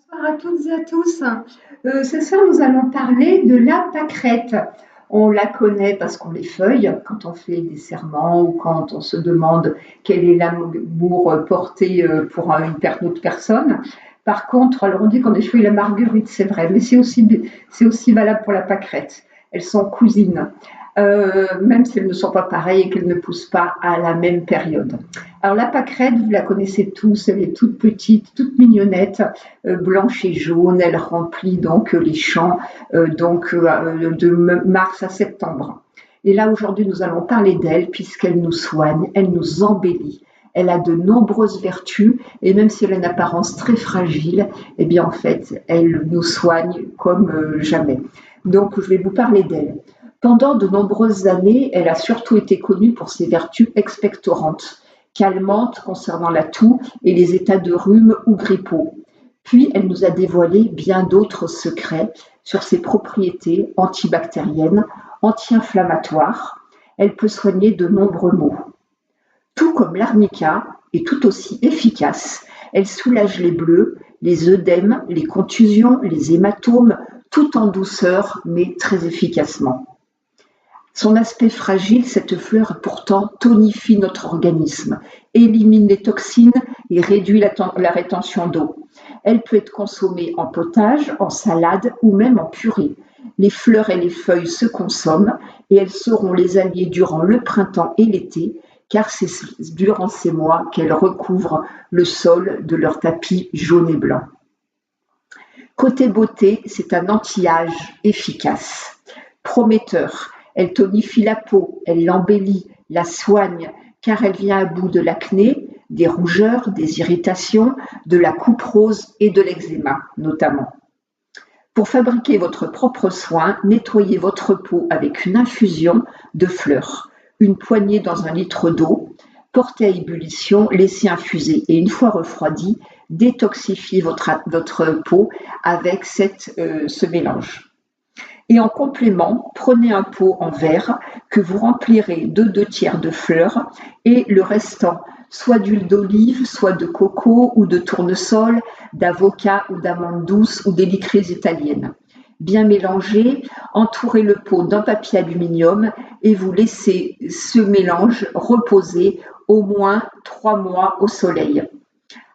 Bonsoir à toutes et à tous. Ce soir, nous allons parler de la pâquerette. On la connaît parce qu'on les feuille quand on fait des serments ou quand on se demande quel est l'amour porté pour une autre personne. Par contre, alors on dit qu'on feuille la marguerite, c'est vrai, mais c'est aussi valable pour la pâquerette. Elles sont cousines, même si elles ne sont pas pareilles et qu'elles ne poussent pas à la même période. Alors la pâquerette, vous la connaissez tous, elle est toute petite, toute mignonnette, blanche et jaune. Elle remplit donc les champs de mars à septembre. Et là aujourd'hui nous allons parler d'elle puisqu'elle nous soigne, elle nous embellit. Elle a de nombreuses vertus et même si elle a une apparence très fragile, eh bien en fait elle nous soigne comme jamais. Donc je vais vous parler d'elle. Pendant de nombreuses années, elle a surtout été connue pour ses vertus expectorantes, calmantes concernant la toux et les états de rhume ou grippaux. Puis elle nous a dévoilé bien d'autres secrets sur ses propriétés antibactériennes, anti-inflammatoires. Elle peut soigner de nombreux maux. Tout comme l'arnica est tout aussi efficace, elle soulage les bleus, les œdèmes, les contusions, les hématomes, tout en douceur mais très efficacement. Son aspect fragile, cette fleur pourtant tonifie notre organisme, élimine les toxines et réduit la rétention d'eau. Elle peut être consommée en potage, en salade ou même en purée. Les fleurs et les feuilles se consomment et elles seront les alliées durant le printemps et l'été, car c'est durant ces mois qu'elles recouvrent le sol de leur tapis jaune et blanc. Côté beauté, c'est un anti-âge efficace, prometteur. Elle tonifie la peau, elle l'embellit, la soigne, car elle vient à bout de l'acné, des rougeurs, des irritations, de la coupe rose et de l'eczéma notamment. Pour fabriquer votre propre soin, nettoyez votre peau avec une infusion de fleurs, une poignée dans 1 litre d'eau, portez à ébullition, laissez infuser et une fois refroidi, détoxifiez votre peau avec ce mélange. Et en complément, prenez un pot en verre que vous remplirez de 2/3 de fleurs et le restant, soit d'huile d'olive, soit de coco ou de tournesol, d'avocat ou d'amande douce ou des licrées italiennes. Bien mélanger, entourez le pot d'un papier aluminium et vous laissez ce mélange reposer au moins 3 mois au soleil.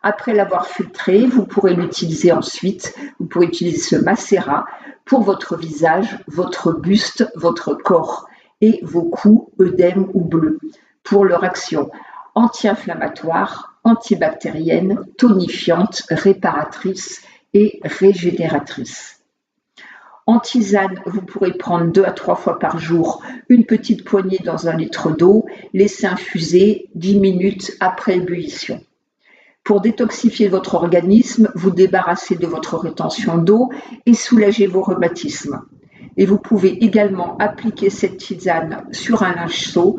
Après l'avoir filtré, vous pourrez l'utiliser ensuite, vous pourrez utiliser ce macérat pour votre visage, votre buste, votre corps et vos coups, œdèmes ou bleus, pour leur action anti-inflammatoire, antibactérienne, tonifiante, réparatrice et régénératrice. En tisane, vous pourrez prendre 2 à 3 fois par jour une petite poignée dans 1 litre d'eau, laisser infuser 10 minutes après ébullition. Pour détoxifier votre organisme, vous débarrasser de votre rétention d'eau et soulager vos rhumatismes. Et vous pouvez également appliquer cette tisane sur un linge chaud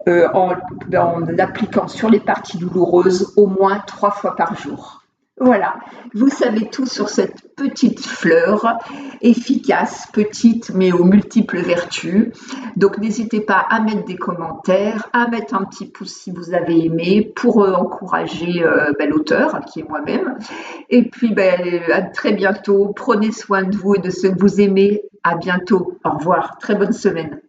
en l'appliquant sur les parties douloureuses au moins 3 fois par jour. Voilà, vous savez tout sur cette petite fleur, efficace, petite, mais aux multiples vertus. Donc n'hésitez pas à mettre des commentaires, à mettre un petit pouce si vous avez aimé pour encourager l'auteur, qui est moi-même. Et puis à très bientôt, prenez soin de vous et de ceux que vous aimez. À bientôt, au revoir, très bonne semaine.